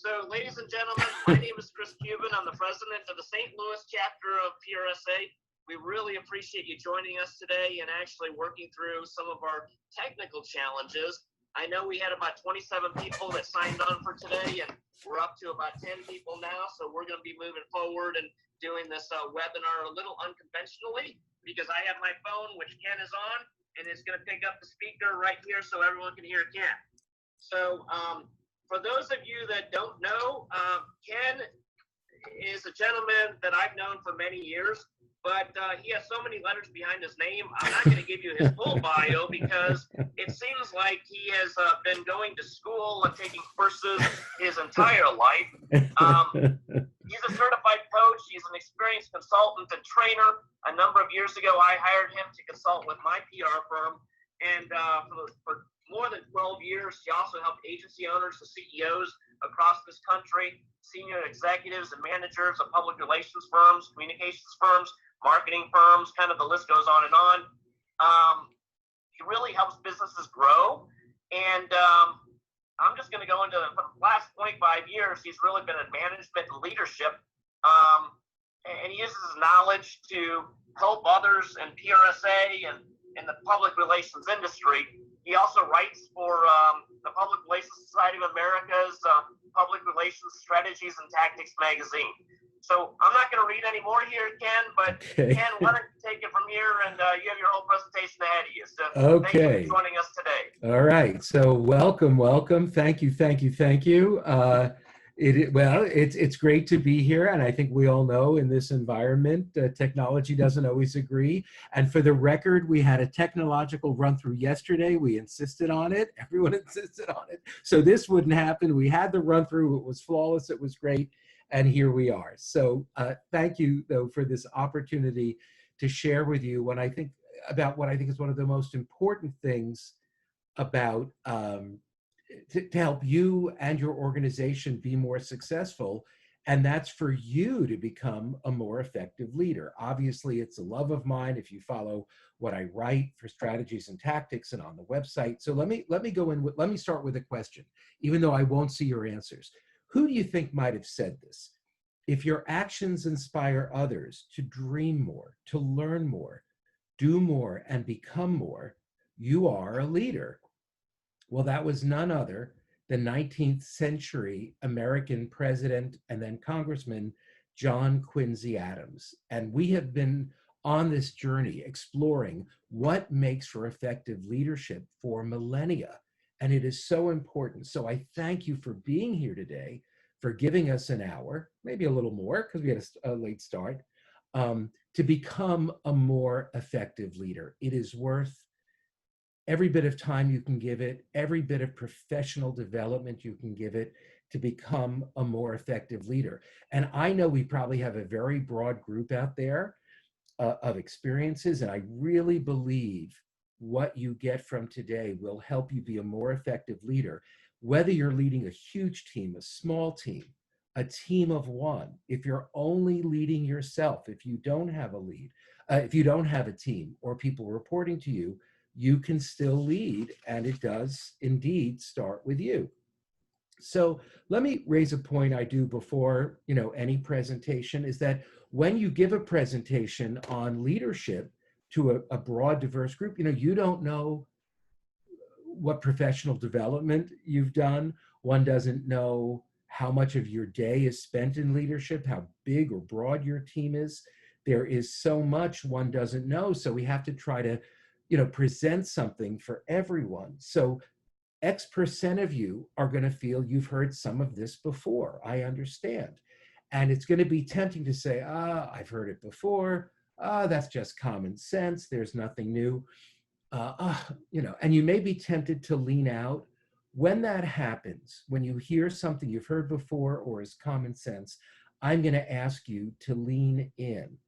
So, ladies and gentlemen, my name is Chris Cuban. I'm the president of the St. Louis chapter of PRSA. We really appreciate you joining us today and actually working through some of our technical challenges. I know we had about 27 people that signed on for today, and we're up to about 10 people now. So we're going to be moving forward and doing this webinar a little unconventionally because I have my phone, which Ken is on, and it's going to pick up the speaker right here so everyone can hear Ken. So, for those of you that don't know, Ken is a gentleman that I've known for many years, but he has so many letters behind his name. I'm not going to give you his full bio because it seems like he has been going to school and taking courses his entire life. He's a certified coach. He's an experienced consultant and trainer. A number of years ago, I hired him to consult with my PR firm, and for more than 12 years, he also helped agency owners and CEOs across this country, senior executives and managers of public relations firms, communications firms, marketing firms, kind of the list goes on and on. He really helps businesses grow. And I'm just going to go into the last 25 years, he's really been in management and leadership. And he uses his knowledge to help others in PRSA and in the public relations industry. He also writes for the Public Relations Society of America's Public Relations Strategies and Tactics magazine. So I'm not going to read any more here, Ken, but okay. Ken, why don't you take it from here, and you have your whole presentation ahead of you. So okay. Thank you for joining us today. All right. So welcome. Thank you. It's great to be here, and I think we all know in this environment, technology doesn't always agree. And for the record, we had a technological run-through yesterday. We insisted on it. Everyone insisted on it. So this wouldn't happen. We had the run-through. It was flawless. It was great. And here we are. So thank you, though, for this opportunity to share with you what I think is one of the most important things about to help you and your organization be more successful, and that's for you to become a more effective leader. Obviously, it's a love of mine if you follow what I write for Strategies and Tactics and on the website. So let me start with a question, even though I won't see your answers. Who do you think might have said this? If your actions inspire others to dream more, to learn more, do more, and become more, you are a leader. Well, that was none other than 19th century American president and then Congressman John Quincy Adams. And we have been on this journey exploring what makes for effective leadership for millennia. And it is so important. So I thank you for being here today, for giving us an hour, maybe a little more because we had a late start, to become a more effective leader. It is worth every bit of time you can give it, every bit of professional development you can give it to become a more effective leader. And I know we probably have a very broad group out there of experiences, and I really believe what you get from today will help you be a more effective leader, whether you're leading a huge team, a small team, a team of one. If you're only leading yourself, if you don't have a lead, if you don't have a team or people reporting to you, you can still lead, and it does indeed start with you. So let me raise a point I do before any presentation, is that when you give a presentation on leadership to a broad, diverse group, you don't know what professional development you've done. One doesn't know how much of your day is spent in leadership, how big or broad your team is. There is so much one doesn't know. So we have to try to present something for everyone. So X% of you are going to feel you've heard some of this before. I understand. And it's going to be tempting to say, I've heard it before. That's just common sense. There's nothing new. And you may be tempted to lean out. When that happens, when you hear something you've heard before or is common sense, I'm going to ask you to lean in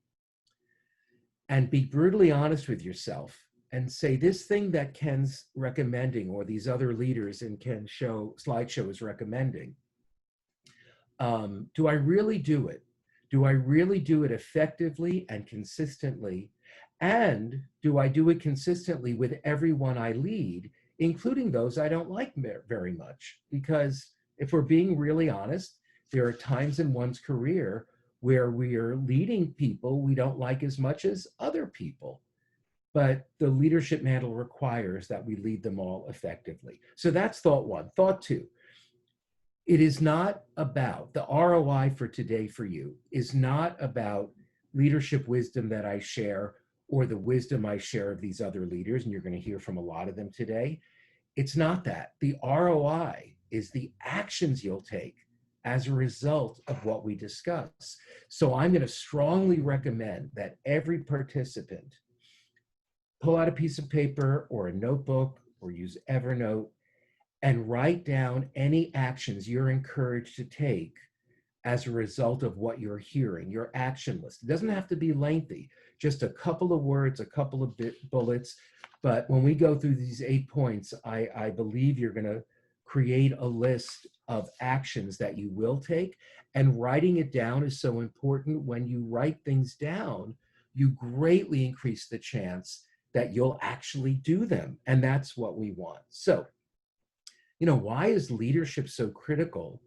and be brutally honest with yourself and say, this thing that Ken's recommending, or these other leaders in Ken's slideshow is recommending, do I really do it? Do I really do it effectively and consistently? And do I do it consistently with everyone I lead, including those I don't like very much? Because if we're being really honest, there are times in one's career where we are leading people we don't like as much as other people. But the leadership mantle requires that we lead them all effectively. So that's thought one. Thought two, it is not about the ROI for today for you is not about leadership wisdom that I share or the wisdom I share of these other leaders, and you're going to hear from a lot of them today. It's not that. The ROI is the actions you'll take as a result of what we discuss. So I'm going to strongly recommend that every participant pull out a piece of paper or a notebook or use Evernote and write down any actions you're encouraged to take as a result of what you're hearing, your action list. It doesn't have to be lengthy, just a couple of words, a couple of bullets. But when we go through these 8 points, I believe you're going to create a list of actions that you will take. And writing it down is so important. When you write things down, you greatly increase the chance that you'll actually do them. And that's what we want. So, why is leadership so critical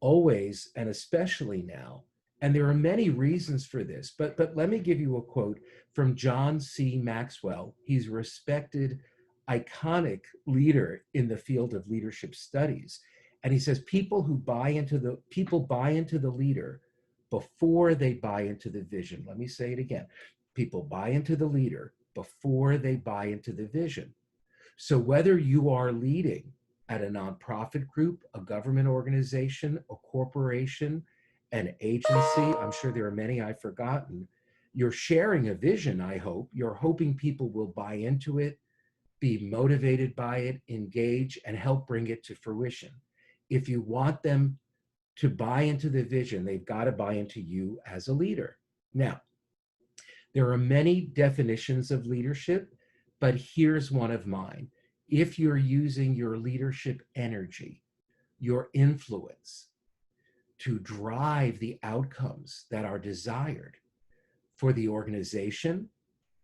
always and especially now? And there are many reasons for this, but let me give you a quote from John C. Maxwell. He's a respected, iconic leader in the field of leadership studies. And he says, people buy into the leader before they buy into the vision. Let me say it again. People buy into the leader before they buy into the vision. So whether you are leading at a nonprofit group, a government organization, a corporation, an agency, I'm sure there are many I've forgotten, you're sharing a vision, I hope. You're hoping people will buy into it, be motivated by it, engage, and help bring it to fruition. If you want them to buy into the vision, they've got to buy into you as a leader. Now, there are many definitions of leadership, but here's one of mine. If you're using your leadership energy, your influence to drive the outcomes that are desired for the organization,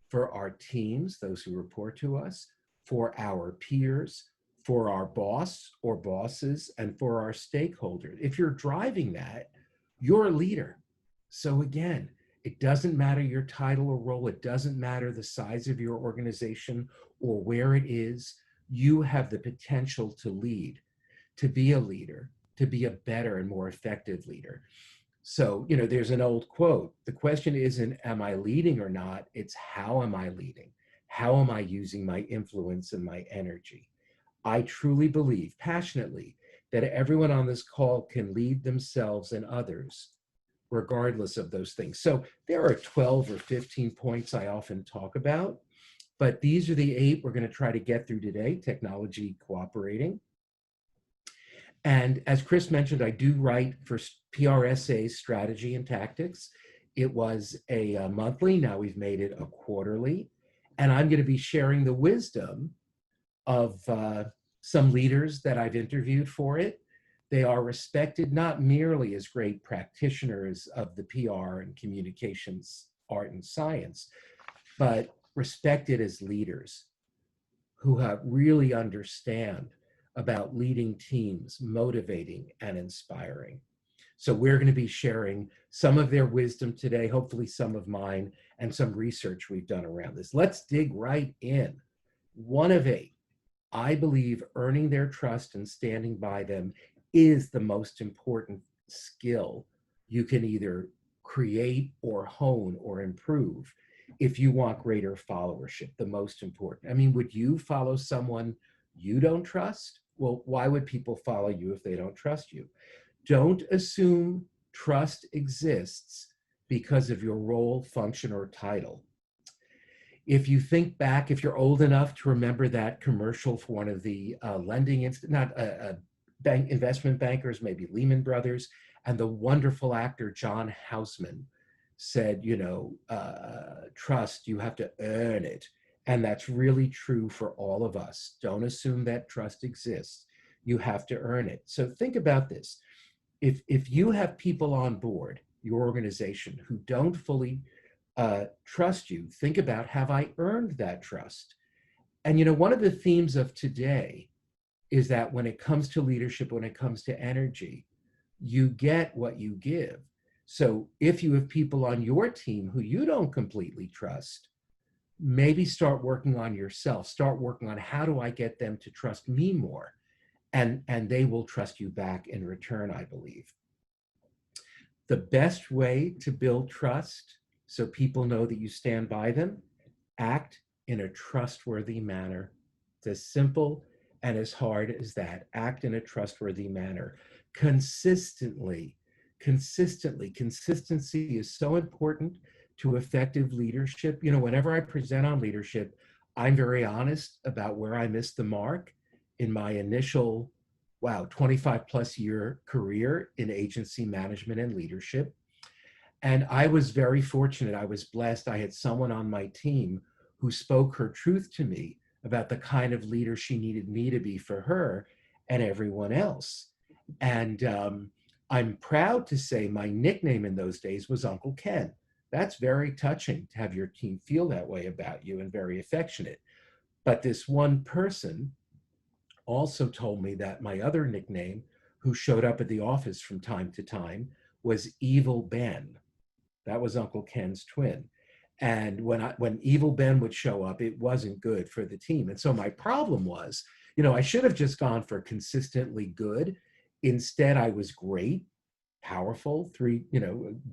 for our teams, those who report to us, for our peers, for our boss or bosses, and for our stakeholders. If you're driving that, you're a leader. So again, it doesn't matter your title or role. It doesn't matter the size of your organization or where it is. You have the potential to lead, to be a leader, to be a better and more effective leader. So, there's an old quote. The question isn't, am I leading or not? It's how am I leading? How am I using my influence and my energy? I truly believe passionately that everyone on this call can lead themselves and others, regardless of those things. So there are 12 or 15 points I often talk about, but these are the 8 we're going to try to get through today, technology cooperating. And as Chris mentioned, I do write for PRSA Strategy and Tactics. It was a monthly, now we've made it a quarterly. And I'm going to be sharing the wisdom of some leaders that I've interviewed for it. They are respected not merely as great practitioners of the PR and communications art and science, but respected as leaders who really understand about leading teams, motivating and inspiring. So we're going to be sharing some of their wisdom today, hopefully some of mine, and some research we've done around this. Let's dig right in. 1 of 8, I believe earning their trust and standing by them is the most important skill you can either create or hone or improve if you want greater followership, the most important. I mean, would you follow someone you don't trust? Well, why would people follow you if they don't trust you? Don't assume trust exists because of your role, function, or title. If you think back, if you're old enough to remember that commercial for one of the investment bankers, maybe Lehman Brothers, and the wonderful actor John Houseman said, trust, you have to earn it. And that's really true for all of us. Don't assume that trust exists. You have to earn it. So think about this. If you have people on board your organization who don't fully trust you, think about, have I earned that trust? And one of the themes of today is that when it comes to leadership, when it comes to energy, you get what you give. So if you have people on your team who you don't completely trust, maybe start working on yourself. Start working on, how do I get them to trust me more? And they will trust you back in return, I believe. The best way to build trust, so people know that you stand by them, act in a trustworthy manner. It's as simple and as hard as that. Act in a trustworthy manner. Consistently, consistently. Consistency is so important to effective leadership. You know, whenever I present on leadership, I'm very honest about where I missed the mark in my initial, 25 plus year career in agency management and leadership. And I was very fortunate. I was blessed. I had someone on my team who spoke her truth to me about the kind of leader she needed me to be for her and everyone else. And I'm proud to say my nickname in those days was Uncle Ken. That's very touching to have your team feel that way about you, and very affectionate. But this one person also told me that my other nickname, who showed up at the office from time to time, was Evil Ben. That was Uncle Ken's twin. And when Evil Ben would show up, it wasn't good for the team. And so my problem was, I should have just gone for consistently good. Instead, I was great, powerful,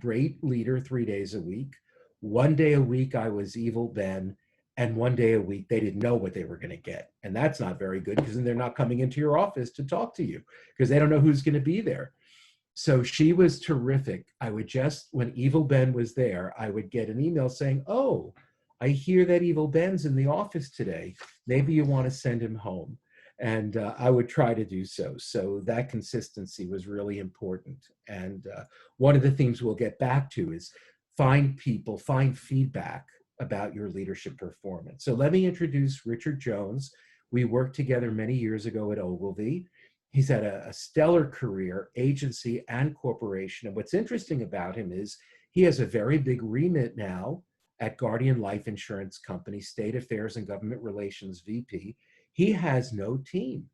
great leader 3 days a week. 1 day a week, I was Evil Ben. And 1 day a week, they didn't know what they were going to get. And that's not very good, because then they're not coming into your office to talk to you, because they don't know who's going to be there. So she was terrific. I would just, when Evil Ben was there, I would get an email saying, "Oh, I hear that Evil Ben's in the office today. Maybe you want to send him home." And I would try to do so. So that consistency was really important. And one of the things we'll get back to is find feedback about your leadership performance. So let me introduce Richard Jones. We worked together many years ago at Ogilvy. He's had a stellar career, agency and corporation. And what's interesting about him is he has a very big remit now at Guardian Life Insurance Company, State Affairs and Government Relations VP. He has no team.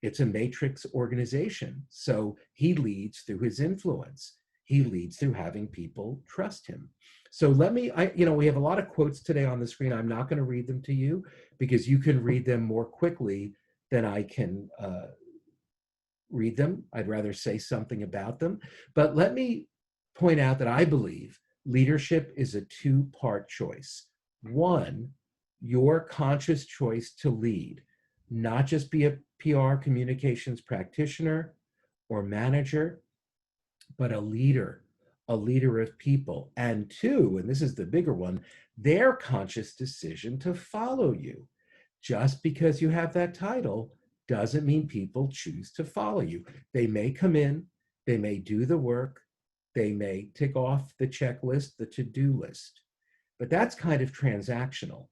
It's a matrix organization. So he leads through his influence. He leads through having people trust him. So we have a lot of quotes today on the screen. I'm not going to read them to you, because you can read them more quickly than I can read them. I'd rather say something about them. But let me point out that I believe leadership is a two-part choice. One, your conscious choice to lead, not just be a PR communications practitioner or manager, but a leader of people. And two, and this is the bigger one, their conscious decision to follow you. Just because you have that title doesn't mean people choose to follow you. They may come in, they may do the work, they may tick off the checklist, the to-do list, but that's kind of transactional.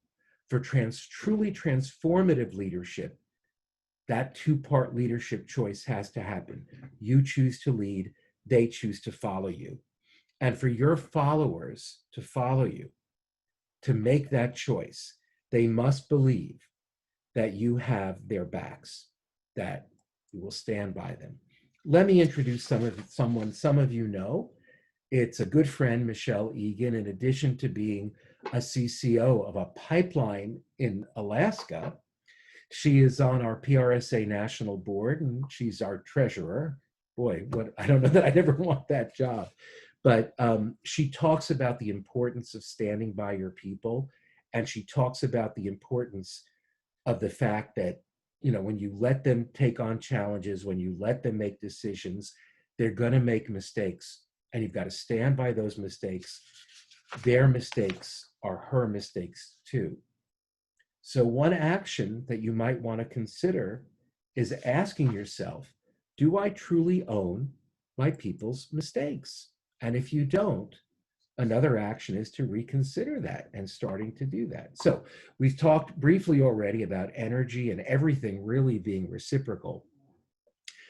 For truly transformative leadership, that two-part leadership choice has to happen. You choose to lead, they choose to follow you. And for your followers to follow you, to make that choice, they must believe that you have their backs, that you will stand by them. Let me introduce someone some of you know. It's a good friend, Michelle Egan. In addition to being a CCO of a pipeline in Alaska, she is on our PRSA national board, and she's our treasurer. Boy, I don't know that I'd ever want that job. But she talks about the importance of standing by your people. And she talks about the importance of the fact that, when you let them take on challenges, when you let them make decisions, they're going to make mistakes. And you've got to stand by those mistakes. Their mistakes are her mistakes too. So one action that you might want to consider is asking yourself, do I truly own my people's mistakes? And if you don't, another action is to reconsider that and starting to do that. So we've talked briefly already about energy and everything really being reciprocal.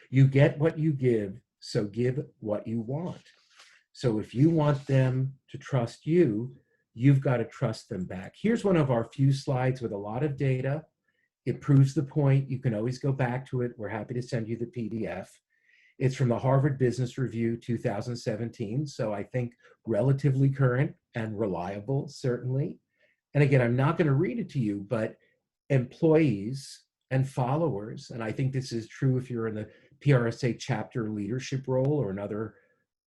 You get what you give, so give what you want. So if you want them to trust you, you've got to trust them back. Here's one of our few slides with a lot of data. It proves the point. You can always go back to it. We're happy to send you the PDF. It's from the Harvard Business Review 2017, so I think relatively current and reliable, certainly. And again, I'm not going to read it to you, but employees and followers, and I think this is true if you're in the PRSA chapter leadership role or another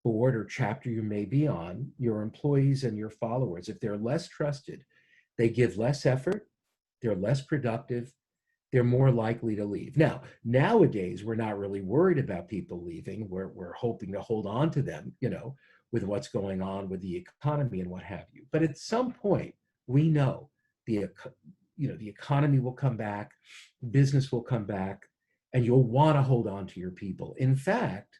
board or chapter you may be on, your employees and your followers, if they're less trusted, they give less effort, they're less productive, they're more likely to leave. Now, nowadays, we're not really worried about people leaving. We're hoping to hold on to them, with what's going on with the economy and what have you. But at some point, we know the economy will come back, business will come back, and you'll want to hold on to your people. In fact,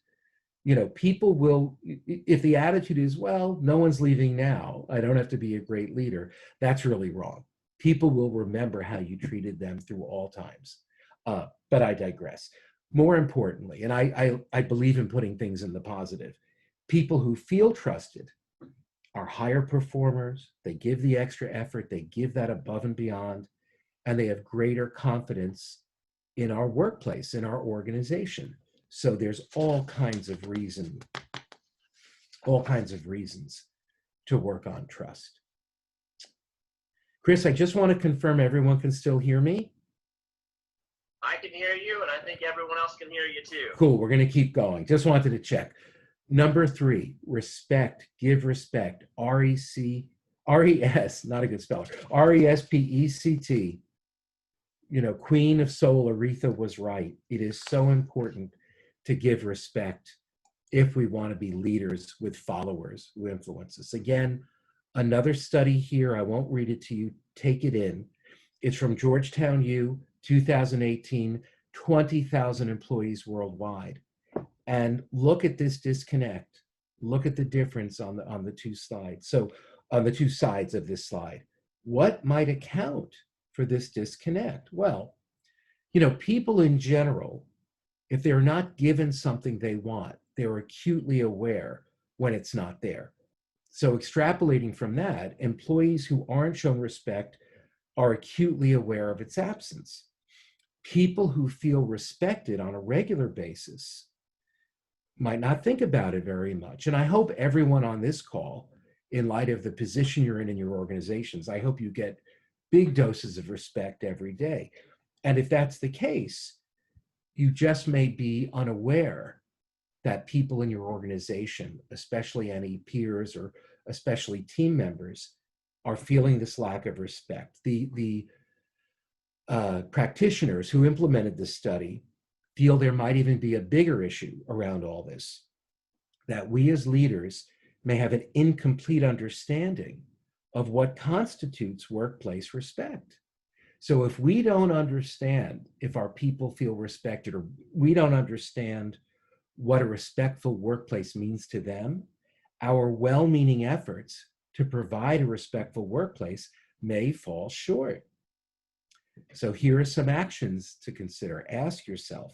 people will, if the attitude is, well, no one's leaving now, I don't have to be a great leader, that's really wrong. People will remember how you treated them through all times. But I digress. More importantly, and I believe in putting things in the positive, people who feel trusted are higher performers, they give the extra effort, they give that above and beyond, and they have greater confidence in our workplace, in our organization. So there's all kinds of reasons to work on trust. Chris, I just want to confirm everyone can still hear me. I can hear you, and I think everyone else can hear you too. Cool, we're going to keep going. Just wanted to check. Number 3, respect, give respect, R-E-S, not a good speller, R-E-S-P-E-C-T. Queen of Soul, Aretha was right. It is so important to give respect if we want to be leaders with followers who influence us. Again, another study here, I won't read it to you, take it in. It's from Georgetown U, 2018, 20,000 employees worldwide. And look at this disconnect. Look at the difference on the two slides. So on the two sides of this slide, what might account for this disconnect? Well, people in general, if they're not given something they want, they're acutely aware when it's not there. So extrapolating from that, employees who aren't shown respect are acutely aware of its absence. People who feel respected on a regular basis might not think about it very much. And I hope everyone on this call, in light of the position you're in your organizations, I hope you get big doses of respect every day. And if that's the case, you just may be unaware that people in your organization, especially any peers or especially team members, are feeling this lack of respect. The practitioners who implemented this study feel there might even be a bigger issue around all this, that we as leaders may have an incomplete understanding of what constitutes workplace respect. So if we don't understand if our people feel respected, or we don't understand what a respectful workplace means to them, our well-meaning efforts to provide a respectful workplace may fall short. So here are some actions to consider. Ask yourself,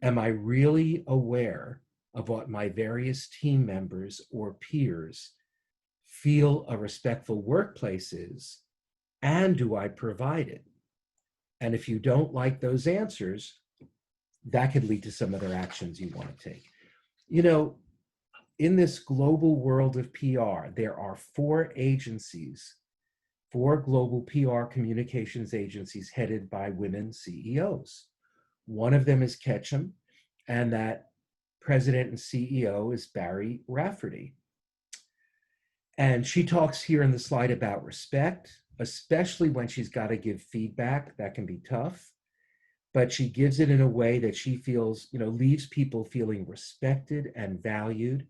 am I really aware of what my various team members or peers feel a respectful workplace is, and do I provide it? And if you don't like those answers, that could lead to some other actions you want to take. In this global world of PR, there are 4 global PR communications agencies headed by women CEOs. One of them is Ketchum, and that president and CEO is Barry Rafferty. And she talks here in the slide about respect, especially when she's got to give feedback. That can be tough, but she gives it in a way that she feels, leaves people feeling respected and valued.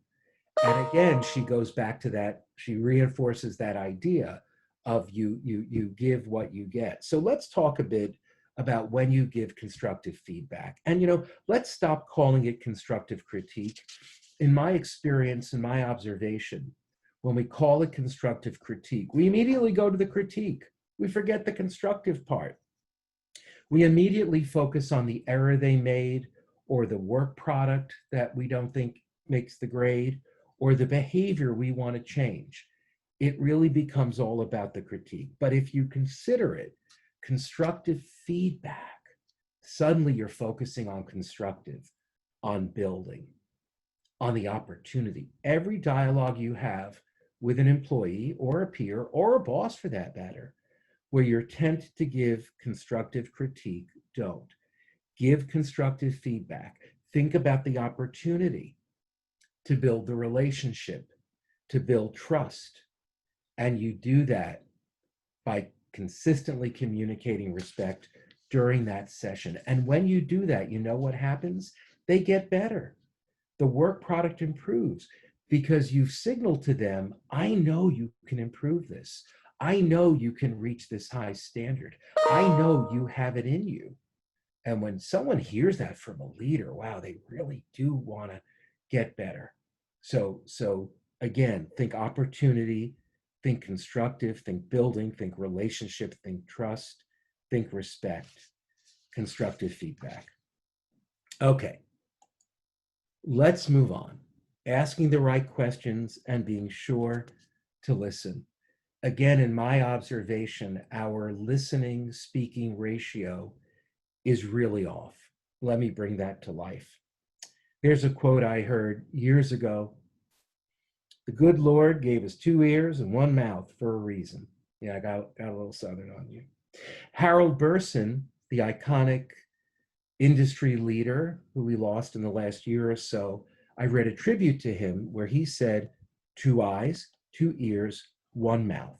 And again, she goes back to that, she reinforces that idea of you give what you get. So let's talk a bit about when you give constructive feedback. And let's stop calling it constructive critique. In my experience, in my observation, when we call it constructive critique, we immediately go to the critique. We forget the constructive part. We immediately focus on the error they made, or the work product that we don't think makes the grade, or the behavior we want to change. It really becomes all about the critique. But if you consider it constructive feedback. Suddenly you're focusing on constructive, on building, on the opportunity. Every dialogue you have with an employee or a peer or a boss for that matter, where you're tempted to give constructive critique, don't. Give constructive feedback. Think about the opportunity to build the relationship, to build trust. And you do that by consistently communicating respect during that session. And when you do that, you know what happens? They get better. The work product improves because you've signaled to them, I know you can improve this. I know you can reach this high standard. I know you have it in you. And when someone hears that from a leader, wow, they really do want to get better. So again, think opportunity, think constructive, think building, think relationship, think trust, think respect, constructive feedback. Okay, let's move on. Asking the right questions and being sure to listen. Again, in my observation, our listening speaking ratio is really off. Let me bring that to life. Here's a quote I heard years ago. The good Lord gave us 2 ears and 1 mouth for a reason. Yeah, I got a little Southern on you. Harold Burson, the iconic industry leader who we lost in the last year or so, I read a tribute to him where he said, 2 eyes, 2 ears, 1 mouth.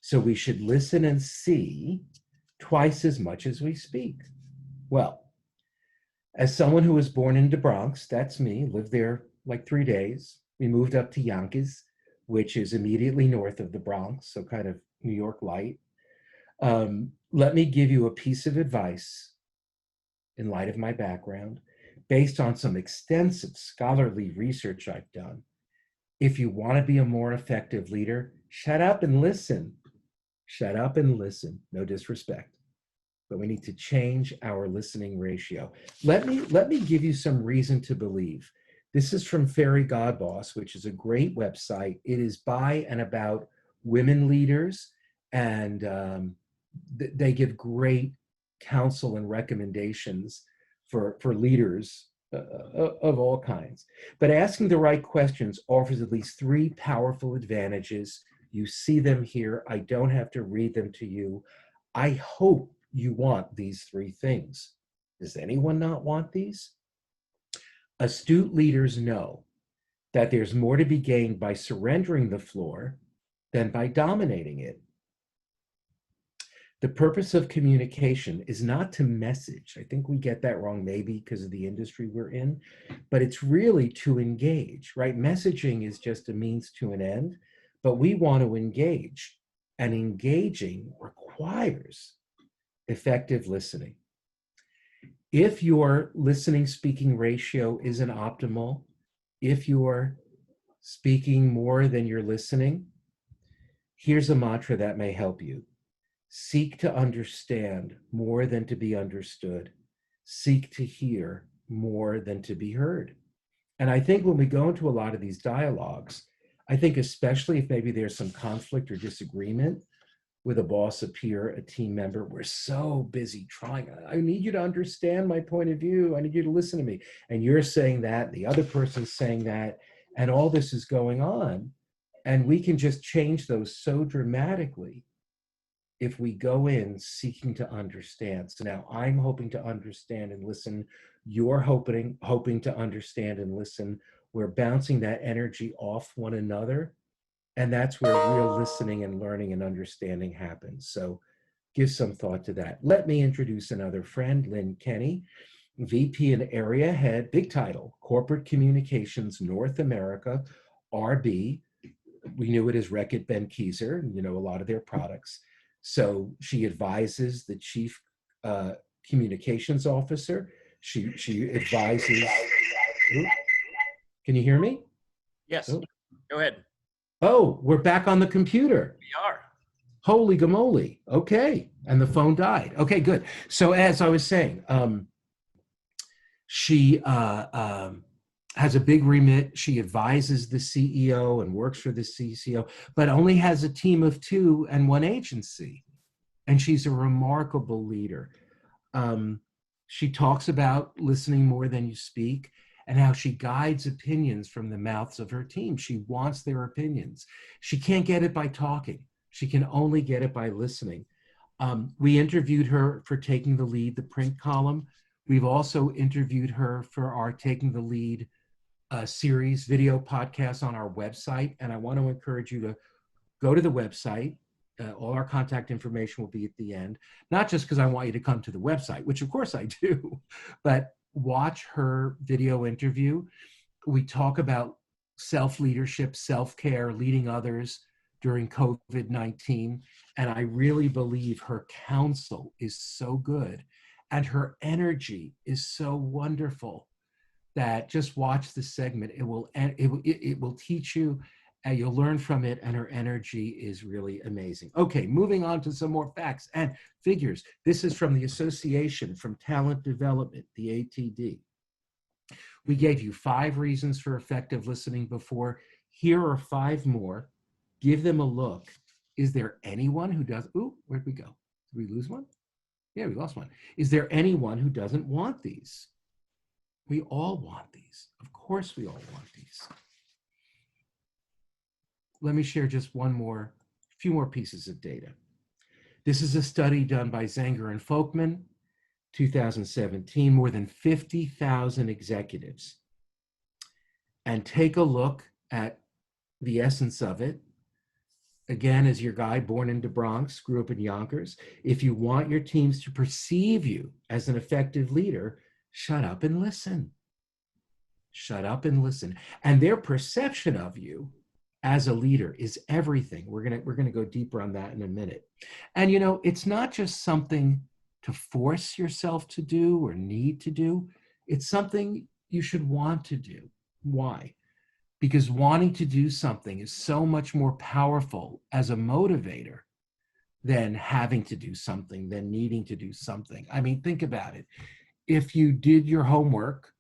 So we should listen and see twice as much as we speak. Well, as someone who was born in the Bronx, that's me, lived there like 3 days. We moved up to Yonkers, which is immediately north of the Bronx, so kind of New York light. Let me give you a piece of advice in light of my background, based on some extensive scholarly research I've done. If you want to be a more effective leader, shut up and listen. Shut up and listen. No disrespect. But we need to change our listening ratio. Let me give you some reason to believe. This is from Fairy Godboss, which is a great website. It is by and about women leaders, and they give great counsel and recommendations for leaders of all kinds. But asking the right questions offers at least 3 powerful advantages. You see them here. I don't have to read them to you. I hope you want these 3 things. Does anyone not want these? Astute leaders know that there's more to be gained by surrendering the floor than by dominating it. The purpose of communication is not to message. I think we get that wrong, maybe because of the industry we're in, but it's really to engage, right? Messaging is just a means to an end, but we want to engage, and engaging requires effective listening. If your listening speaking ratio isn't optimal, if you're speaking more than you're listening, here's a mantra that may help you. Seek to understand more than to be understood. Seek to hear more than to be heard. And I think when we go into a lot of these dialogues, I think especially if maybe there's some conflict or disagreement with a boss, a peer, a team member, we're so busy trying. I need you to understand my point of view. I need you to listen to me. And you're saying that, the other person's saying that, and all this is going on. And we can just change those so dramatically if we go in seeking to understand. So now I'm hoping to understand and listen. You're hoping to understand and listen. We're bouncing that energy off one another. And that's where real listening and learning and understanding happens. So give some thought to that. Let me introduce another friend, Lynn Kenny, VP and Area Head, big title, Corporate Communications North America, RB. We knew it as Reckitt Benckiser, you know, a lot of their products. So she advises the Chief Communications Officer. She advises. Ooh, can you hear me? Yes. Oh. Go ahead. Oh, we're back on the computer. We are. Holy gamoly. Okay. And the phone died. Okay, good. So as I was saying, she has a big remit. She advises the CEO and works for the CCO, but only has a team of 2 and 1 agency. and she's a remarkable leader. She talks about listening more than you speak and how she guides opinions from the mouths of her team. She wants their opinions. She can't get it by talking. She can only get it by listening. We interviewed her for Taking the Lead, the print column. We've also interviewed her for our Taking the Lead series video podcast on our website. And I want to encourage you to go to the website. All our contact information will be at the end, not just because I want you to come to the website, which of course I do, but watch her video interview. We talk about self-leadership, self-care, leading others during COVID-19. And I really believe her counsel is so good and her energy is so wonderful that just watch the segment. It will teach you and you'll learn from it, and her energy is really amazing. Okay, moving on to some more facts and figures. This is from the Association for Talent Development, the ATD. We gave you 5 reasons for effective listening before. Here are 5 more. Give them a look. Is there anyone who does, ooh, where'd we go? Did we lose one? Yeah, we lost one. Is there anyone who doesn't want these? We all want these. Of course we all want these. Let me share just few more pieces of data. This is a study done by Zenger and Folkman, 2017, more than 50,000 executives. And take a look at the essence of it. Again, as your guy, born in the Bronx, grew up in Yonkers. If you want your teams to perceive you as an effective leader, shut up and listen. Shut up and listen. And their perception of you as a leader is everything. We're gonna go deeper on that in a minute. And it's not just something to force yourself to do or need to do. It's something you should want to do. Why? Because wanting to do something is so much more powerful as a motivator than having to do something, than needing to do something. I mean, think about it. If you did your homework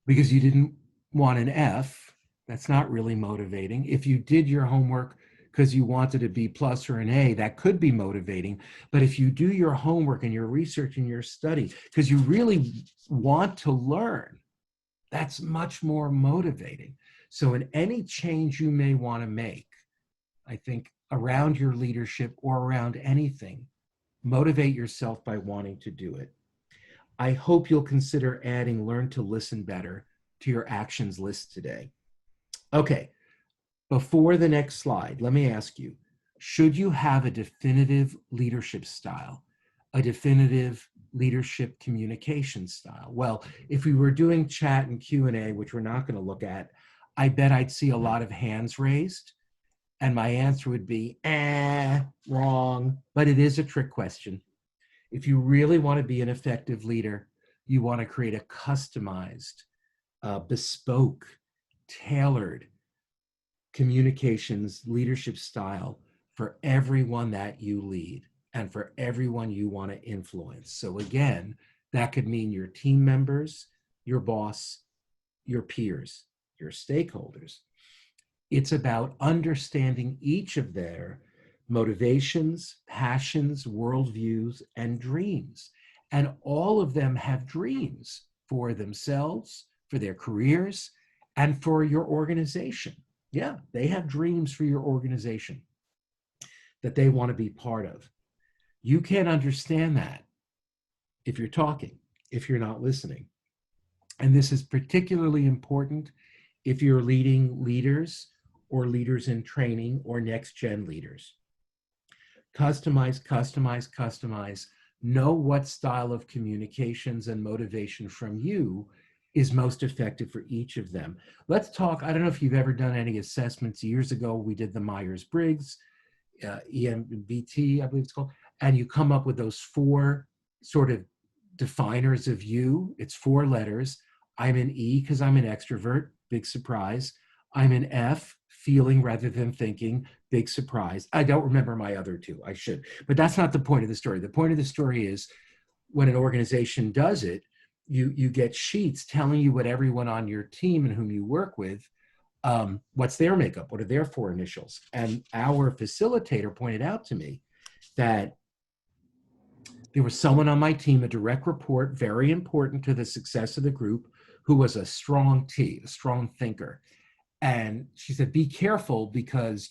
because you didn't want an F, that's not really motivating. If you did your homework because you wanted a B+ or an A, that could be motivating. But if you do your homework and your research and your study because you really want to learn, that's much more motivating. So in any change you may want to make, I think around your leadership or around anything, motivate yourself by wanting to do it. I hope you'll consider adding learn to listen better to your actions list today. Okay, before the next slide, let me ask you, should you have a definitive leadership style, a definitive leadership communication style? Well, if we were doing chat and Q&A, which we're not going to look at, I bet I'd see a lot of hands raised, and my answer would be, wrong, but it is a trick question. If you really want to be an effective leader, you want to create a customized, bespoke, tailored communications leadership style for everyone that you lead and for everyone you want to influence. So again, that could mean your team members, your boss, your peers, your stakeholders. It's about understanding each of their motivations, passions, worldviews, and dreams. And all of them have dreams for themselves, for their careers, and for your organization. Yeah, they have dreams for your organization that they want to be part of. You can't understand that if you're talking, if you're not listening. And this is particularly important if you're leading leaders or leaders in training or next-gen leaders. Customize, customize, customize. Know what style of communications and motivation from you is most effective for each of them. Let's talk, I don't know if you've ever done any assessments. Years ago, we did the Myers-Briggs, EMBT, I believe it's called, and you come up with those 4 sort of definers of you. It's 4 letters. I'm an E because I'm an extrovert, big surprise. I'm an F, feeling rather than thinking, big surprise. I don't remember my other 2, I should, but that's not the point of the story. The point of the story is when an organization does it, you get sheets telling you what everyone on your team and whom you work with, what's their makeup, what are their 4 initials. And our facilitator pointed out to me that there was someone on my team, a direct report, very important to the success of the group, who was a strong T, a strong thinker. And she said, be careful because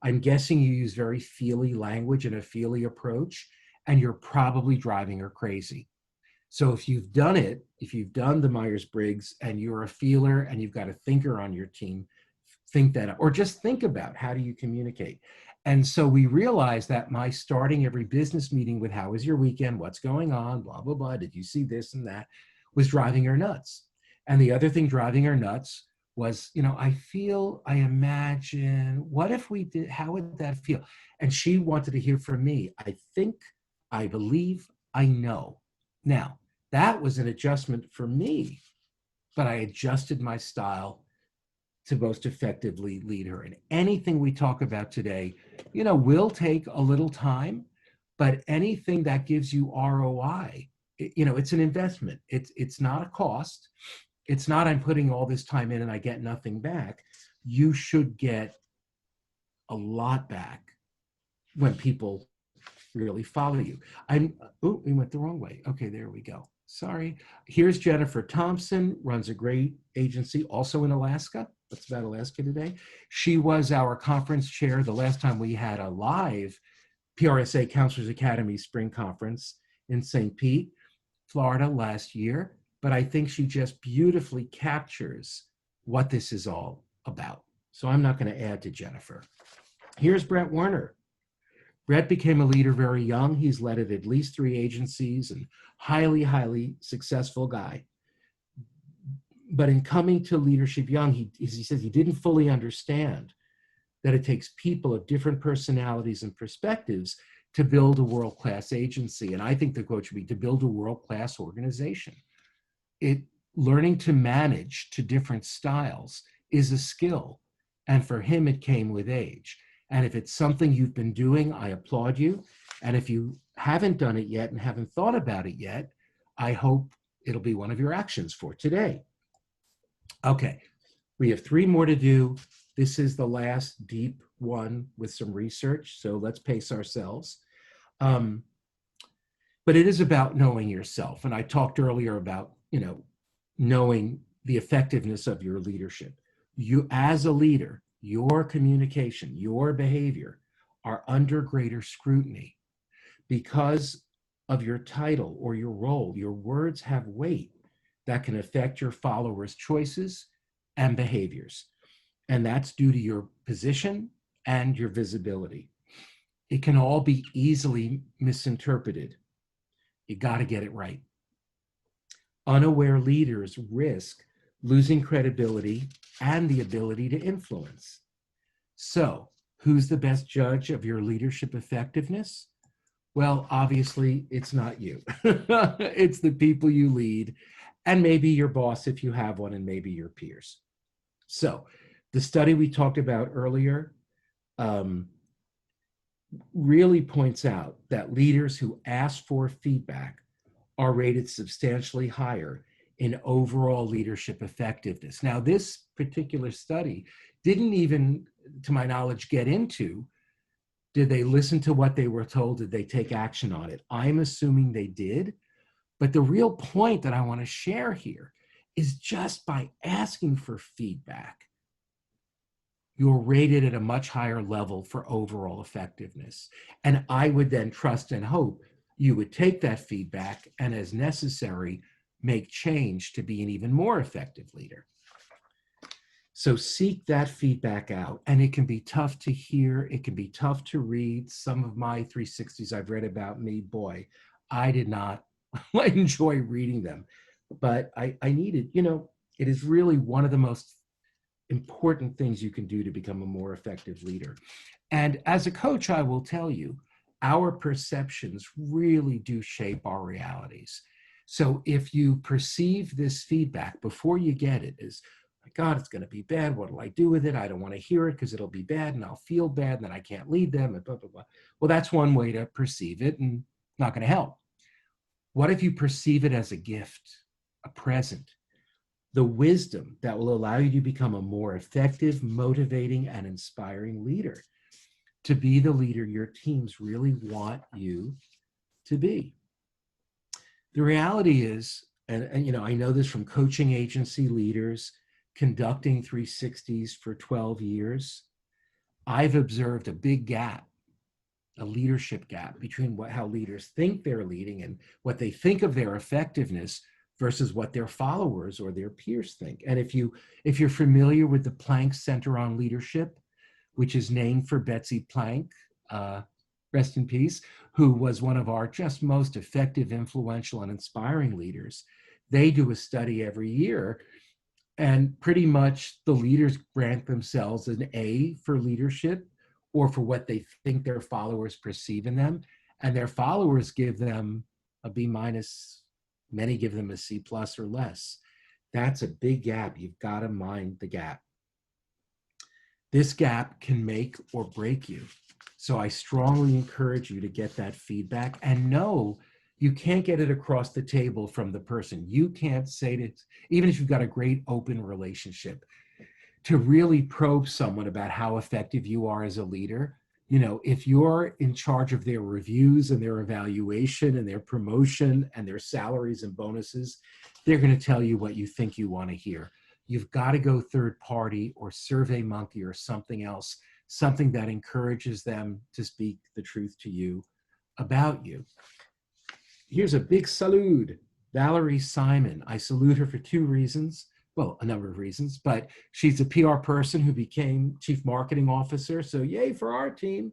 I'm guessing you use very feely language and a feely approach, and you're probably driving her crazy. So if you've done it, if you've done the Myers-Briggs and you're a feeler and you've got a thinker on your team, think that, or just think about how do you communicate. And so we realized that my starting every business meeting with how was your weekend, what's going on, blah, blah, blah, did you see this and that, was driving her nuts. And the other thing driving her nuts was, I imagine, what if we did, how would that feel? And she wanted to hear from me. I think, I believe, I know. Now, that was an adjustment for me, but I adjusted my style to most effectively lead her. And anything we talk about today, will take a little time, but anything that gives you ROI, it's an investment. It's not a cost. It's not I'm putting all this time in and I get nothing back. You should get a lot back when people really follow you. We went the wrong way. Okay, there we go. Sorry. Here's Jennifer Thompson, runs a great agency also in Alaska. That's about Alaska today. She was our conference chair the last time we had a live PRSA Counselors Academy spring conference in St. Pete, Florida last year. But I think she just beautifully captures what this is all about. So I'm not going to add to Jennifer. Here's Brett Werner. Brett became a leader very young. He's led at least 3 agencies and highly, highly successful guy. But in coming to leadership young, he says he didn't fully understand that it takes people of different personalities and perspectives to build a world-class agency. And I think the quote should be to build a world-class organization. Learning to manage to different styles is a skill. And for him, it came with age. And if it's something you've been doing, I applaud you. And if you haven't done it yet and haven't thought about it yet, I hope it'll be one of your actions for today. Okay, we have 3 more to do. This is the last deep one with some research, so let's pace ourselves. But it is about knowing yourself. And I talked earlier about, knowing the effectiveness of your leadership. You, as a leader, your communication, your behavior are under greater scrutiny because of your title or your role. Your words have weight that can affect your followers' choices and behaviors. And that's due to your position and your visibility. It can all be easily misinterpreted. You got to get it right. Unaware leaders risk losing credibility and the ability to influence. So, who's the best judge of your leadership effectiveness? Well, obviously, it's not you. It's the people you lead, and maybe your boss if you have one, and maybe your peers. So, the study we talked about earlier really points out that leaders who ask for feedback are rated substantially higher in overall leadership effectiveness. Now, this particular study didn't even, to my knowledge, get into, did they listen to what they were told? Did they take action on it? I'm assuming they did. But the real point that I want to share here is just by asking for feedback, you're rated at a much higher level for overall effectiveness. And I would then trust and hope you would take that feedback and, as necessary, make change to be an even more effective leader. So seek that feedback out. And it can be tough to hear. It can be tough to read. Some of my 360s I've read about me, boy, I did not enjoy reading them. But I needed, it is really one of the most important things you can do to become a more effective leader. And as a coach, I will tell you, our perceptions really do shape our realities. So if you perceive this feedback before you get it as, my God, it's going to be bad. What do I do with it? I don't want to hear it because it'll be bad and I'll feel bad and then I can't lead them and blah, blah, blah. Well, that's one way to perceive it and not going to help. What if you perceive it as a gift, a present, the wisdom that will allow you to become a more effective, motivating, and inspiring leader? to be the leader your teams really want you to be. The reality is, and you know, I know this from coaching agency leaders, conducting 360s for 12 years, I've observed a big gap, a leadership gap between how leaders think they're leading and what they think of their effectiveness versus what their followers or their peers think. And if you're familiar with the Planck Center on Leadership, which is named for Betsy Planck, rest in peace, who was one of our just most effective, influential, and inspiring leaders. They do a study every year, and pretty much the leaders grant themselves an A for leadership or for what they think their followers perceive in them. And their followers give them a B minus, many give them a C plus or less. That's a big gap. You've got to mind the gap. This gap can make or break you. So I strongly encourage you to get that feedback and know you can't get it across the table from the person. You can't say it, even if you've got a great open relationship, to really probe someone about how effective you are as a leader. You know, if you're in charge of their reviews and their evaluation and their promotion and their salaries and bonuses, they're going to tell you what you think you want to hear. You've got to go third party or SurveyMonkey or something else, something that encourages them to speak the truth to you about you. Here's a big salute. Valerie Simon. I salute her for two reasons. Well, a number of reasons, but she's a PR person who became chief marketing officer. So yay for our team.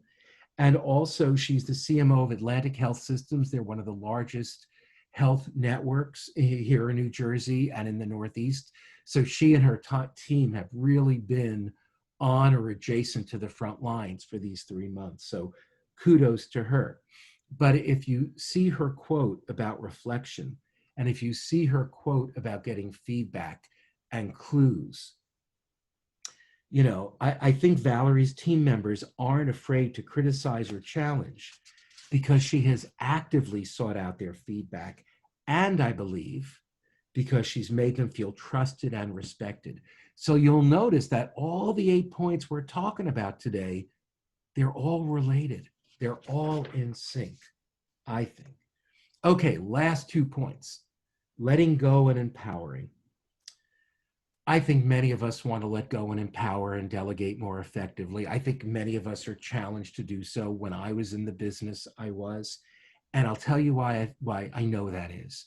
And also she's the CMO of Atlantic Health Systems. They're one of the largest health networks here in New Jersey and in the Northeast. So she and her team have really been on or adjacent to the front lines for these 3 months. So kudos to her. But if you see her quote about reflection, and if you see her quote about getting feedback and clues, you know, I think Valerie's team members aren't afraid to criticize or challenge because she has actively sought out their feedback. And I believe because she's made them feel trusted and respected. So you'll notice that all the 8 points we're talking about today, they're all related. They're all in sync, I think. Okay, last 2 points, letting go and empowering. I think many of us want to let go and empower and delegate more effectively. I think many of us are challenged to do so. When I was in the business, I was. And I'll tell you why I know that is.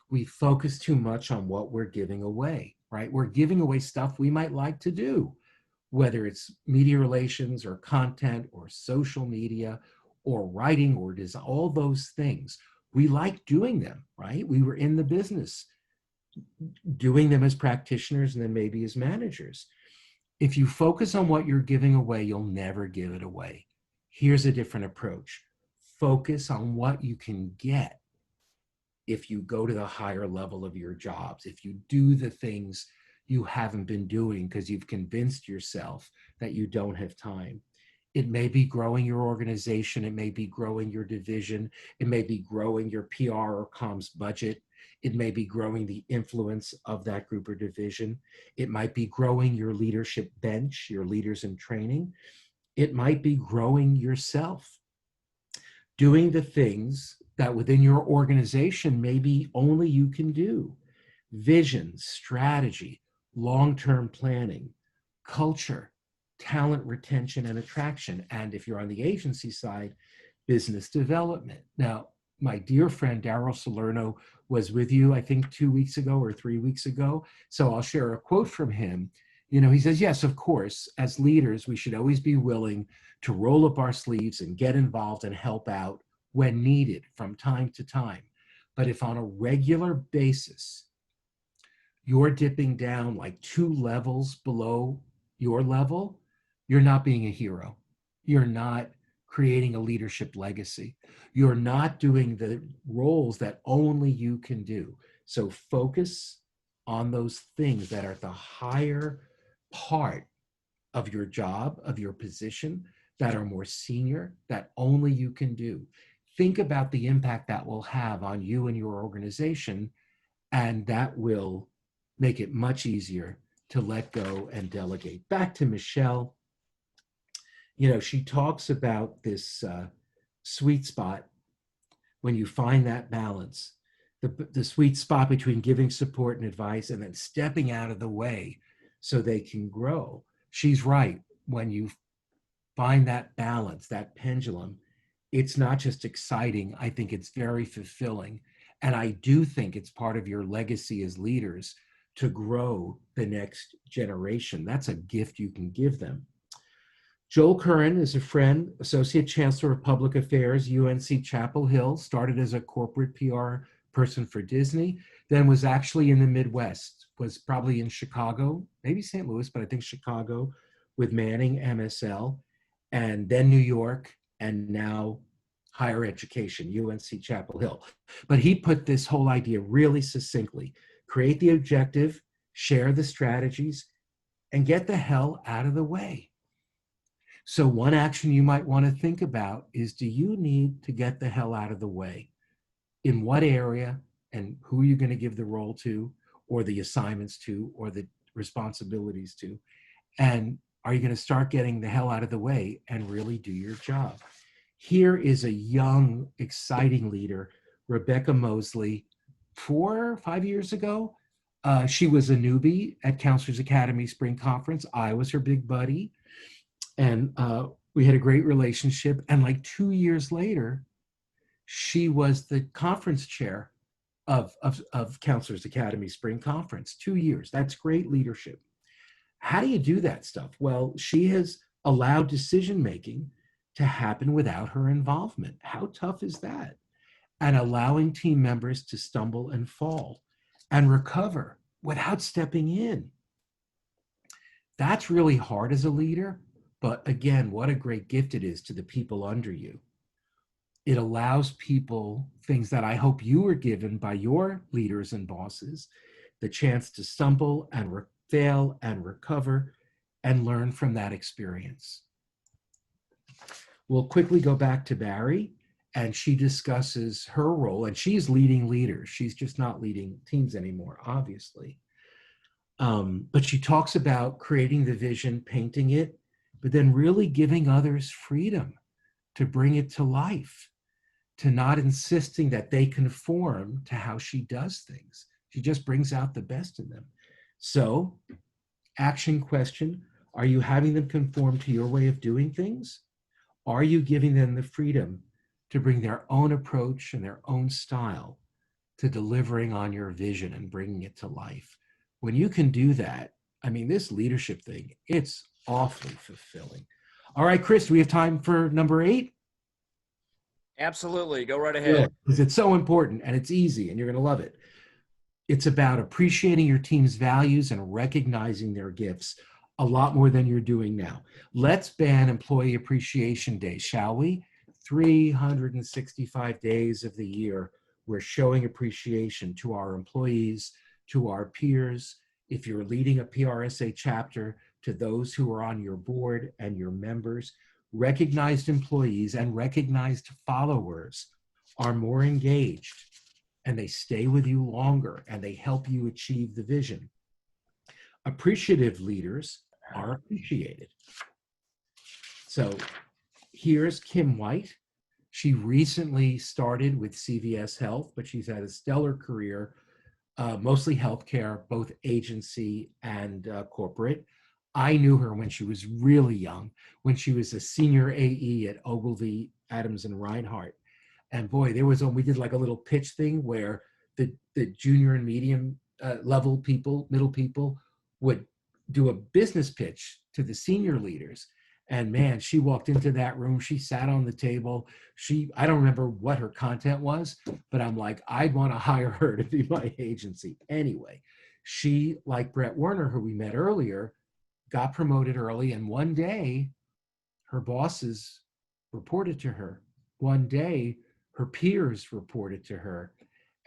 We focus too much on what we're giving away, right? We're giving away stuff we might like to do, whether it's media relations or content or social media or writing or design, all those things. We like doing them, right? We were in the business doing them as practitioners and then maybe as managers. If you focus on what you're giving away, you'll never give it away. Here's a different approach. Focus on what you can get if you go to the higher level of your jobs, if you do the things you haven't been doing because you've convinced yourself that you don't have time. It may be growing your organization. It may be growing your division. It may be growing your PR or comms budget. It may be growing the influence of that group or division. It might be growing your leadership bench, your leaders in training. It might be growing yourself, doing the things that within your organization maybe only you can do. Vision, strategy, long-term planning, culture, talent retention and attraction. And if you're on the agency side, business development. Now, my dear friend Daryl Salerno was with you, I think 2 weeks ago or 3 weeks ago. So I'll share a quote from him. You know, he says, yes, of course, as leaders, we should always be willing to roll up our sleeves and get involved and help out when needed from time to time. But if on a regular basis, you're dipping down like 2 levels below your level, you're not being a hero. You're not creating a leadership legacy. You're not doing the roles that only you can do. So focus on those things that are at the higher part of your job, of your position, that are more senior, that only you can do. Think about the impact that will have on you and your organization, and that will make it much easier to let go and delegate. Back to Michelle. You know, she talks about this sweet spot when you find that balance, the sweet spot between giving support and advice and then stepping out of the way so they can grow. She's right. When you find that balance, that pendulum, it's not just exciting. I think it's very fulfilling. And I do think it's part of your legacy as leaders to grow the next generation. That's a gift you can give them. Joel Curran is a friend, Associate Chancellor of Public Affairs, UNC Chapel Hill, started as a corporate PR person for Disney, then was actually in the Midwest, was probably in Chicago, maybe St. Louis, but I think Chicago with Manning, MSL, and then New York, and now higher education, UNC Chapel Hill. But he put this whole idea really succinctly: create the objective, share the strategies, and get the hell out of the way. So one action you might want to think about is, do you need to get the hell out of the way? In what area, and who are you going to give the role to, or the assignments to, or the responsibilities to? And are you going to start getting the hell out of the way and really do your job? Here is a young, exciting leader, Rebecca Mosley. 4 or 5 years ago, she was a newbie at Counselors Academy Spring Conference. I was her big buddy. And we had a great relationship. And like 2 years later, she was the conference chair of Counselors Academy Spring Conference. 2 years. That's great leadership. How do you do that stuff? Well, she has allowed decision making to happen without her involvement. How tough is that? And allowing team members to stumble and fall and recover without stepping in. That's really hard as a leader. But again, what a great gift it is to the people under you. It allows people things that I hope you were given by your leaders and bosses, the chance to stumble and fail and recover and learn from that experience. We'll quickly go back to Barry, and she discusses her role, and she's leading leaders. She's just not leading teams anymore, obviously. But she talks about creating the vision, painting it, but then really giving others freedom to bring it to life, to not insisting that they conform to how she does things. She just brings out the best in them. So, action question: are you having them conform to your way of doing things? Are you giving them the freedom to bring their own approach and their own style to delivering on your vision and bringing it to life? When you can do that, I mean, this leadership thing, it's awfully fulfilling. All right, Chris, do we have time for number 8? Absolutely. Go right ahead. Because it's so important and it's easy and you're going to love it. It's about appreciating your team's values and recognizing their gifts a lot more than you're doing now. Let's ban Employee Appreciation Day, shall we? 365 days of the year, we're showing appreciation to our employees, to our peers. If you're leading a PRSA chapter, to those who are on your board and your members. Recognized employees and recognized followers are more engaged, and they stay with you longer, and they help you achieve the vision. Appreciative leaders are appreciated. So here's Kim White. She recently started with CVS Health, but she's had a stellar career, mostly healthcare, both agency and corporate. I knew her when she was really young, when she was a senior AE at Ogilvy, Adams and Reinhardt. And boy, we did like a little pitch thing where the junior and medium level people, middle people would do a business pitch to the senior leaders. And man, she walked into that room, she sat on the table. I don't remember what her content was, but I'm like, I'd want to hire her to be my agency. Anyway, she, like Brett Werner, who we met earlier, got promoted early, and one day her bosses reported to her. One day her peers reported to her.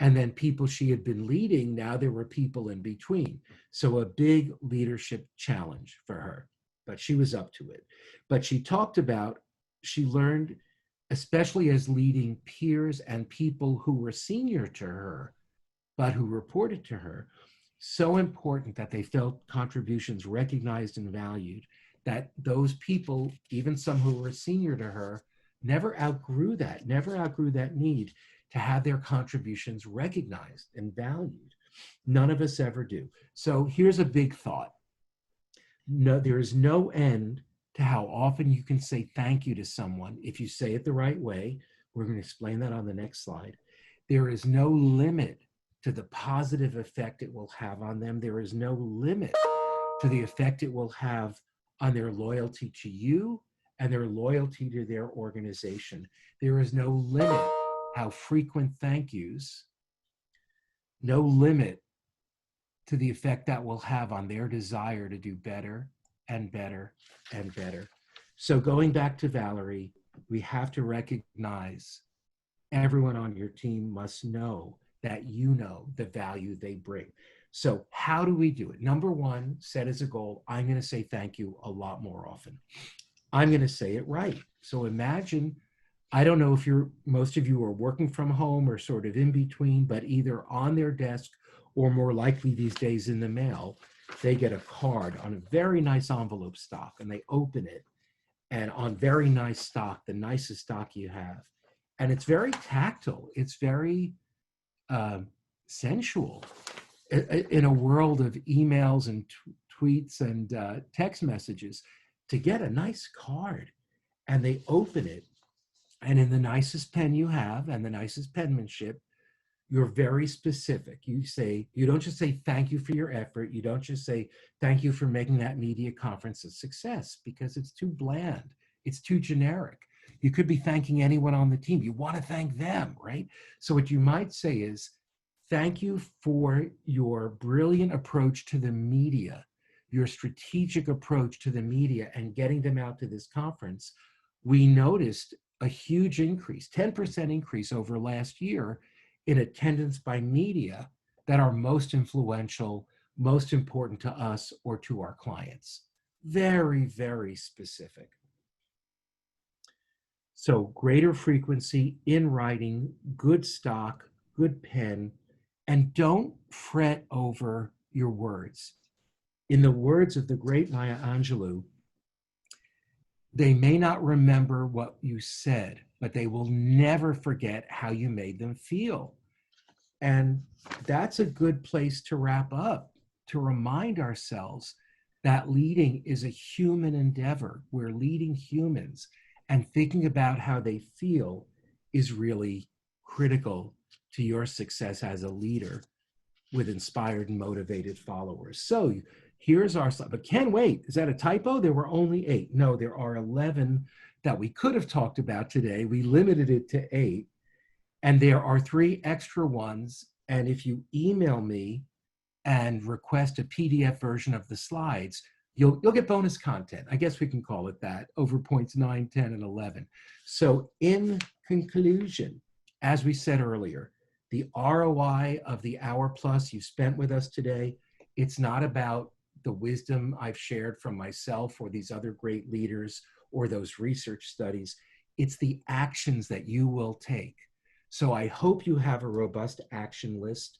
And then people she had been leading, now there were people in between. So a big leadership challenge for her, but she was up to it. But she talked about, she learned, especially as leading peers and people who were senior to her, but who reported to her, so important that they felt contributions recognized and valued, that those people, even some who were senior to her, never outgrew that need to have their contributions recognized and valued. None of us ever do. So here's a big thought. No, there is no end to how often you can say thank you to someone if you say it the right way. We're going to explain that on the next slide. There is no limit to the positive effect it will have on them. There is no limit to the effect it will have on their loyalty to you and their loyalty to their organization. There is no limit how frequent thank yous, no limit to the effect that will have on their desire to do better and better and better. So going back to Valerie, we have to recognize everyone on your team must know that you know the value they bring. So how do we do it? Number one, set as a goal, I'm going to say thank you a lot more often. I'm going to say it right. So imagine, I don't know if most of you are working from home or sort of in between, but either on their desk or more likely these days in the mail, they get a card on a very nice envelope stock and they open it, and on very nice stock, the nicest stock you have. And it's very tactile. It's very sensual. In a world of emails and tweets and text messages, to get a nice card, and they open it, and in the nicest pen you have and the nicest penmanship, you're very specific. You don't just say thank you for your effort. You don't just say thank you for making that media conference a success, because it's too bland. It's too generic. You could be thanking anyone on the team. You want to thank them, right? So what you might say is, thank you for your brilliant approach to the media, your strategic approach to the media and getting them out to this conference. We noticed a huge increase, 10% increase over last year in attendance by media that are most influential, most important to us or to our clients. Very, very specific. So greater frequency in writing, good stock, good pen, and don't fret over your words. In the words of the great Maya Angelou, they may not remember what you said, but they will never forget how you made them feel. And that's a good place to wrap up, to remind ourselves that leading is a human endeavor. We're leading humans, and thinking about how they feel is really critical to your success as a leader with inspired and motivated followers. So here's our slide. But Ken, wait, is that a typo? There were only 8. No, there are 11 that we could have talked about today. We limited it to 8. And there are 3 extra ones. And if you email me and request a PDF version of the slides, you'll get bonus content. I guess we can call it that, over points 9, 10, and 11. So in conclusion, as we said earlier, the ROI of the hour plus you spent with us today, it's not about the wisdom I've shared from myself or these other great leaders or those research studies. It's the actions that you will take. So I hope you have a robust action list.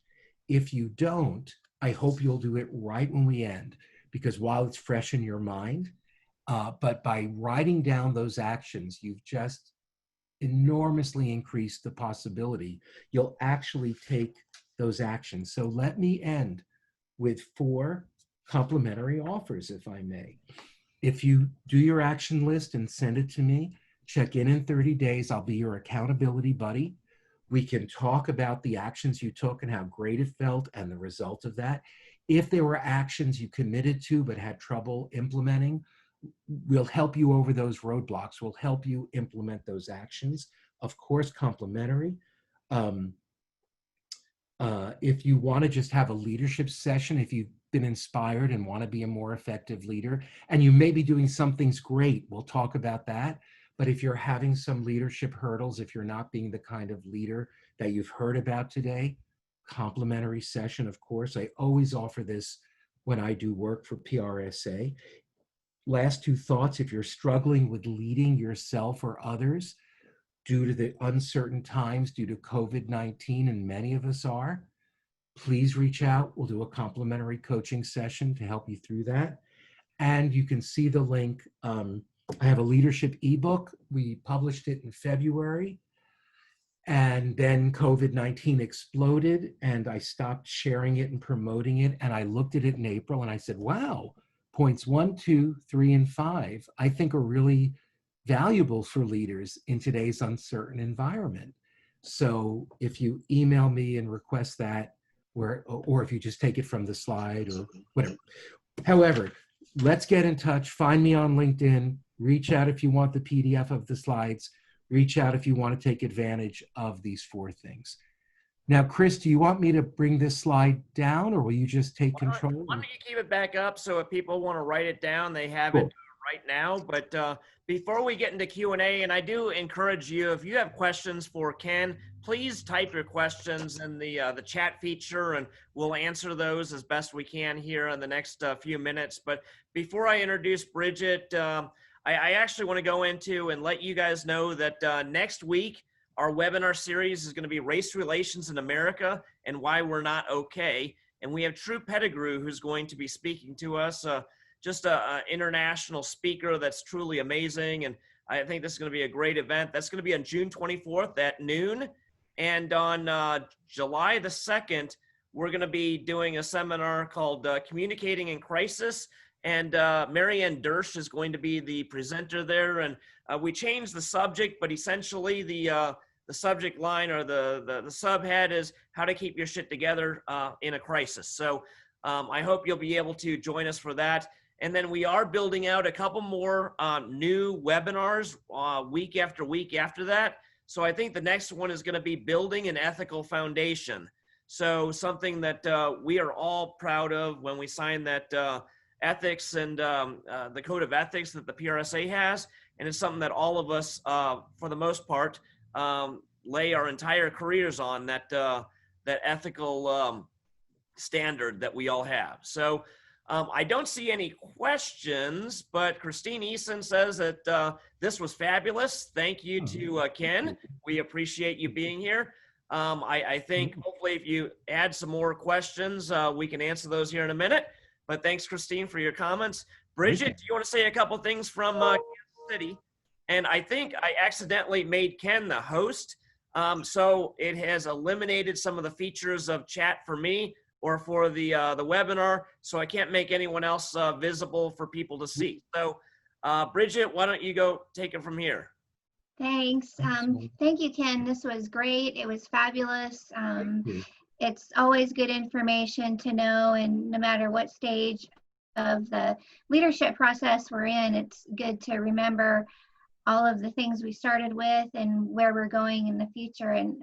If you don't, I hope you'll do it right when we end, because while it's fresh in your mind, but by writing down those actions, you've just enormously increased the possibility you'll actually take those actions. So let me end with 4 complimentary offers, if I may. If you do your action list and send it to me, check in 30 days. I'll be your accountability buddy. We can talk about the actions you took and how great it felt and the result of that. If there were actions you committed to but had trouble implementing, we'll help you over those roadblocks. We'll help you implement those actions. Of course, complimentary. If you want to just have a leadership session, if you've been inspired and want to be a more effective leader, and you may be doing some things great, we'll talk about that. But if you're having some leadership hurdles, if you're not being the kind of leader that you've heard about today, complimentary session, of course. I always offer this when I do work for PRSA. Last 2 thoughts: if you're struggling with leading yourself or others due to the uncertain times due to COVID-19, and many of us are, please reach out. We'll do a complimentary coaching session to help you through that. and you can see the link. I have a leadership ebook. We published it in February, and then COVID-19 exploded, and I stopped sharing it and promoting it. And I looked at it in April, and I said, wow, points 1, 2, 3, and 5, I think are really valuable for leaders in today's uncertain environment. So if you email me and request that, or if you just take it from the slide or whatever. However, let's get in touch. Find me on LinkedIn. Reach out if you want the PDF of the slides. Reach out if you want to take advantage of these 4 things. Now, Chris, do you want me to bring this slide down, or will you just take control? Why don't you keep it back up, so if people want to write it down, they have Cool. it right now. But before we get into Q&A, and I do encourage you, if you have questions for Ken, please type your questions in the chat feature, and we'll answer those as best we can here in the next few minutes. But before I introduce Bridget, I actually want to go into and let you guys know that next week, our webinar series is going to be Race Relations in America and Why We're Not Okay. And we have True Pettigrew, who's going to be speaking to us, just an international speaker that's truly amazing. And I think this is going to be a great event. That's going to be on June 24th at noon. And on July the 2nd, we're going to be doing a seminar called Communicating in Crisis. And Marianne Dersch is going to be the presenter there. And we changed the subject, but essentially the subject line, or the subhead, is how to keep your shit together in a crisis. So I hope you'll be able to join us for that. And then we are building out a couple more new webinars week after week after that. So I think the next one is going to be building an ethical foundation. So something that we are all proud of when we signed that ethics and the code of ethics that the PRSA has. And it's something that all of us, for the most part, lay our entire careers on, that ethical standard that we all have. So I don't see any questions, but Christine Eason says that this was fabulous. Thank you to Ken. We appreciate you being here. I think hopefully if you add some more questions, we can answer those here in a minute. But thanks, Christine, for your comments. Bridget, do you want to say a couple things from Kansas City? And I think I accidentally made Ken the host. So it has eliminated some of the features of chat for me or for the webinar. So I can't make anyone else visible for people to see. So Bridget, why don't you go take it from here? Thanks. Thank you, Ken. This was great. It was fabulous. It's always good information to know, and no matter what stage of the leadership process we're in, it's good to remember all of the things we started with and where we're going in the future. And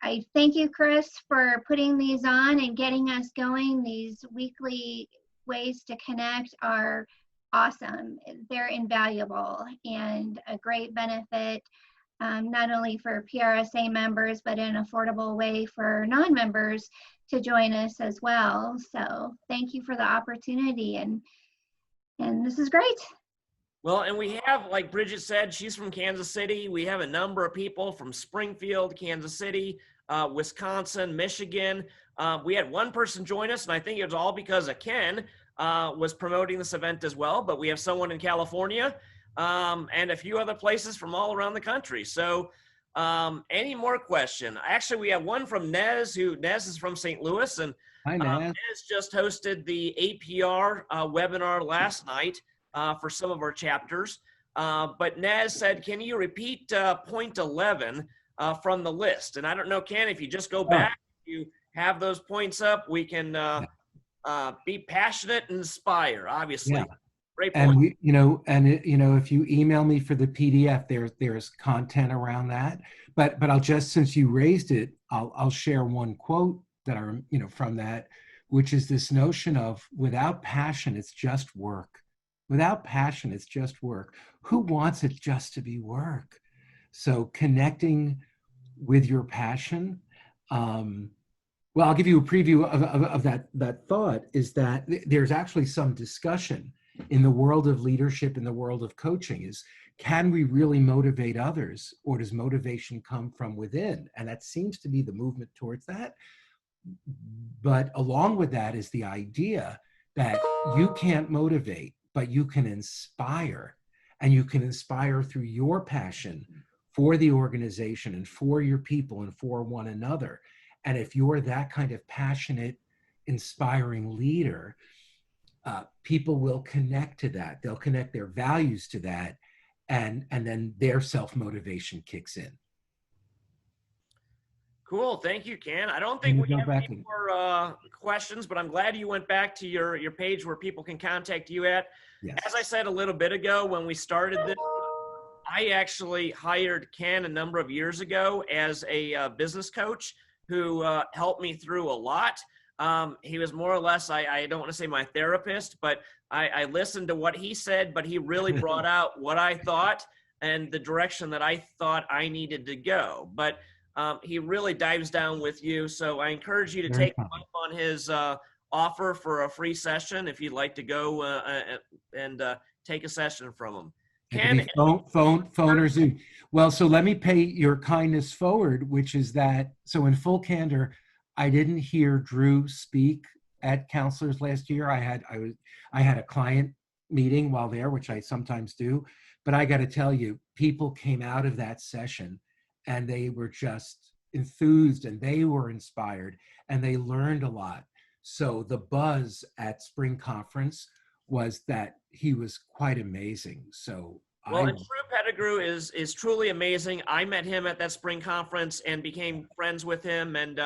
I thank you, Chris, for putting these on and getting us going. These weekly ways to connect are awesome. They're invaluable and a great benefit, not only for PRSA members, but in an affordable way for non-members to join us as well. So thank you for the opportunity, and this is great. Well, and we have, like Bridget said, she's from Kansas City. We have a number of people from Springfield, Kansas City, Wisconsin, Michigan. We had one person join us, and I think it was all because of Ken was promoting this event as well. But we have someone in California and a few other places from all around the country. So any more question? Actually, we have one from Nez, Nez is from St. Louis. And Hi, Nez. Nez just hosted the APR webinar last night for some of our chapters. But Nez said, can you repeat point 11 from the list? And I don't know, Ken, if you just go back, you have those points up, we can be passionate and inspire, obviously. Yeah. Great point. And if you email me for the PDF, there's content around that. But I'll just, since you raised it, I'll share one quote that from that, which is this notion of without passion, it's just work. Without passion, it's just work. Who wants it just to be work? So connecting with your passion. Well, I'll give you a preview of that thought, is that there's actually some discussion in the world of leadership, in the world of coaching, is can we really motivate others, or does motivation come from within? And that seems to be the movement towards that. But along with that is the idea that you can't motivate, but you can inspire, and you can inspire through your passion for the organization and for your people and for one another. And if you're that kind of passionate, inspiring leader, people will connect to that. They'll connect their values to that, and then their self-motivation kicks in. Cool. Thank you, Ken. I don't think we have any in. more questions, but I'm glad you went back to your page where people can contact you at. Yes. As I said a little bit ago when we started this, I actually hired Ken a number of years ago as a business coach who helped me through a lot. He was more or less, I don't want to say my therapist, but I listened to what he said, but he really brought out what I thought and the direction that I thought I needed to go. But he really dives down with you. So I encourage you to take him up on his offer for a free session if you'd like to go and take a session from him. Ken, phone or Zoom. Well, so let me pay your kindness forward, which is that, so in full candor, I didn't hear Drew speak at Counselors last year. I had a client meeting while there, which I sometimes do, but I got to tell you, people came out of that session and they were just enthused and they were inspired and they learned a lot. So the buzz at Spring Conference was that he was quite amazing. So well, and Drew Pettigrew is truly amazing. I met him at that Spring Conference and became friends with him. And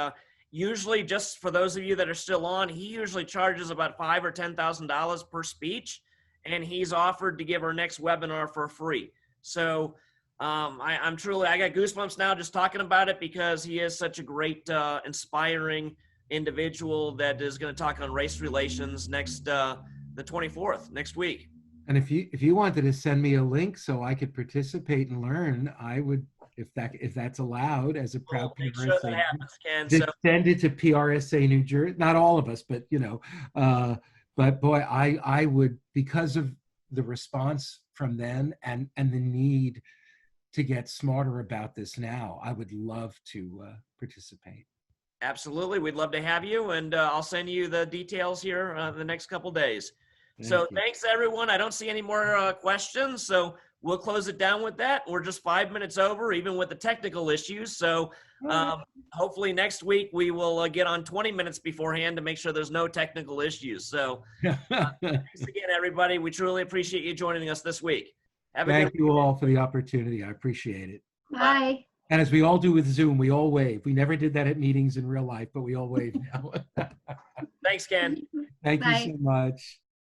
usually, just for those of you that are still on, he usually charges about $5,000 or $10,000 per speech, and he's offered to give our next webinar for free. So I'm truly, I got goosebumps now just talking about it because he is such a great, inspiring individual that is going to talk on race relations next the 24th, next week. And if you wanted to send me a link so I could participate and learn, I would, if that's allowed, as a proud make PRSA, sure that happens, Ken. So send it to PRSA New Jersey. Not all of us, but but boy, I would, because of the response from them and the need to get smarter about this now, I would love to participate. Absolutely, we'd love to have you, and I'll send you the details here the next couple days. Thanks everyone. I don't see any more questions, so we'll close it down with that. We're just 5 minutes over, even with the technical issues. So hopefully next week we will get on 20 minutes beforehand to make sure there's no technical issues. So thanks again, everybody. We truly appreciate you joining us this week. Thank you all for the opportunity. I appreciate it. Bye. And as we all do with Zoom, we all wave. We never did that at meetings in real life, but we all wave now. Thanks, Ken. Thank you so much.